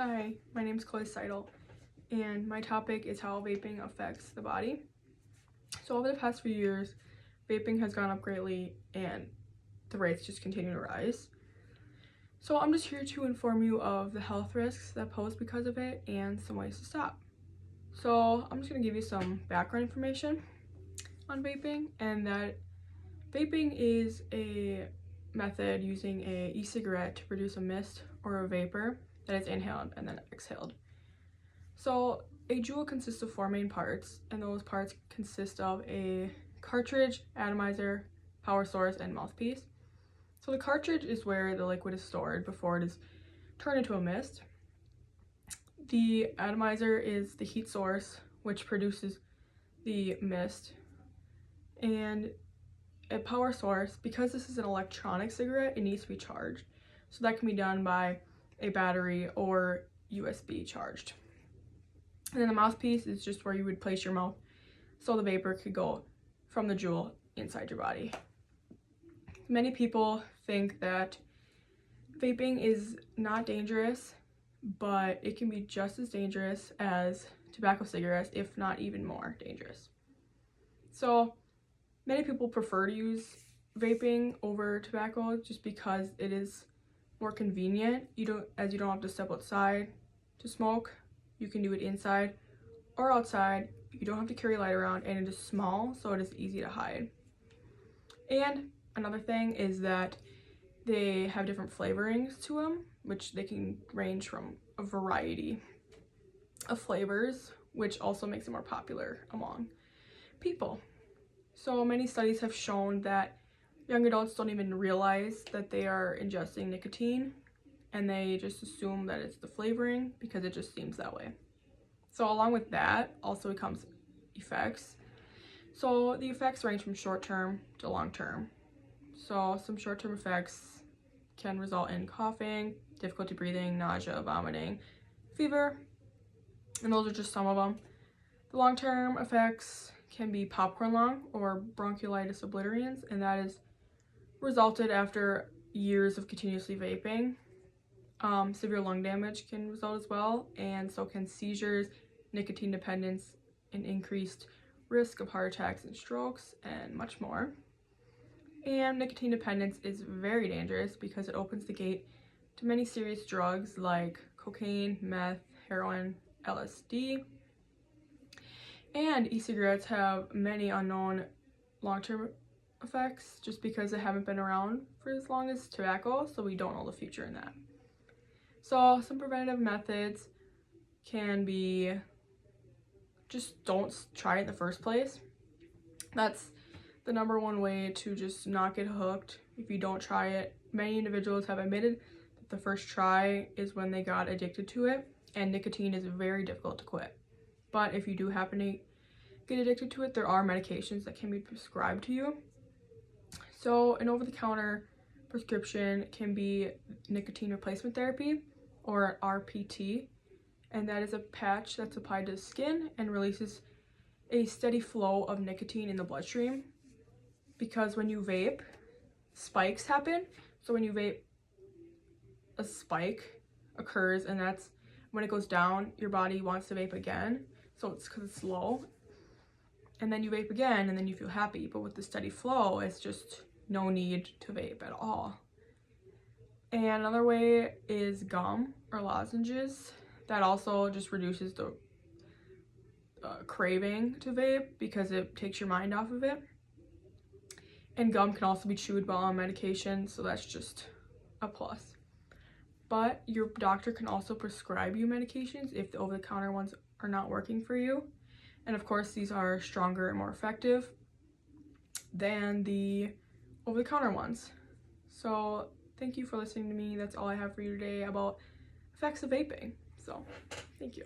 Hi, my name is Chloe Seidel, and my topic is how vaping affects the body. So over the past few years, vaping has gone up greatly and the rates just continue to rise. So I'm just here to inform you of the health risks that pose because of it and some ways to stop. So I'm just going to give you some background information on vaping, and that vaping is a method using a e-cigarette to produce a mist or a vapor that is inhaled and then exhaled. So a Juul consists of four main parts, and those parts consist of a cartridge, atomizer, power source, and mouthpiece. So the cartridge is where the liquid is stored before it is turned into a mist. The atomizer is the heat source, which produces the mist. And a power source, because this is an electronic cigarette, it needs to be charged. So that can be done by a battery or USB charged. And then the mouthpiece is just where you would place your mouth so the vapor could go from the Juul inside your body. Many people think that vaping is not dangerous, but it can be just as dangerous as tobacco cigarettes, if not even more dangerous. So many people prefer to use vaping over tobacco just because it is more convenient. You don't have to step outside to smoke. You can do it inside or outside. You don't have to carry a light around, and it is small, so it is easy to hide. And another thing is that they have different flavorings to them, which they can range from a variety of flavors, which also makes it more popular among people. So many studies have shown that young adults don't even realize that they are ingesting nicotine, and they just assume that it's the flavoring because it just seems that way. So along with that also comes effects. So the effects range from short-term to long-term. So some short-term effects can result in coughing, difficulty breathing, nausea, vomiting, fever, and those are just some of them. The long-term effects can be popcorn lung or bronchiolitis obliterans, and that is resulted after years of continuously vaping. Severe lung damage can result as well, and so can seizures, nicotine dependence, an increased risk of heart attacks and strokes, and much more. And nicotine dependence is very dangerous because it opens the gate to many serious drugs like cocaine, meth, heroin, LSD. And e-cigarettes have many unknown long-term effects just because they haven't been around for as long as tobacco, so we don't know the future in that. So some preventative methods can be just don't try it in the first place. That's the number one way to just not get hooked if you don't try it. Many individuals have admitted that the first try is when they got addicted to it, and nicotine is very difficult to quit. But if you do happen to get addicted to it, there are medications that can be prescribed to you. So an over-the-counter prescription can be nicotine replacement therapy, or RPT, and that is a patch that's applied to the skin and releases a steady flow of nicotine in the bloodstream. Because when you vape, spikes happen. So when you vape, a spike occurs, and that's when it goes down, your body wants to vape again. So it's because it's low. And then you vape again, and then you feel happy. But with the steady flow, it's just no need to vape at all. And another way is gum or lozenges. That also just reduces the craving to vape because it takes your mind off of it. And gum can also be chewed while on medication, so that's just a plus. But your doctor can also prescribe you medications if the over-the-counter ones are not working for you. And of course, these are stronger and more effective than the over-the-counter ones. So thank you for listening to me. That's all I have for you today about effects of vaping. So thank you.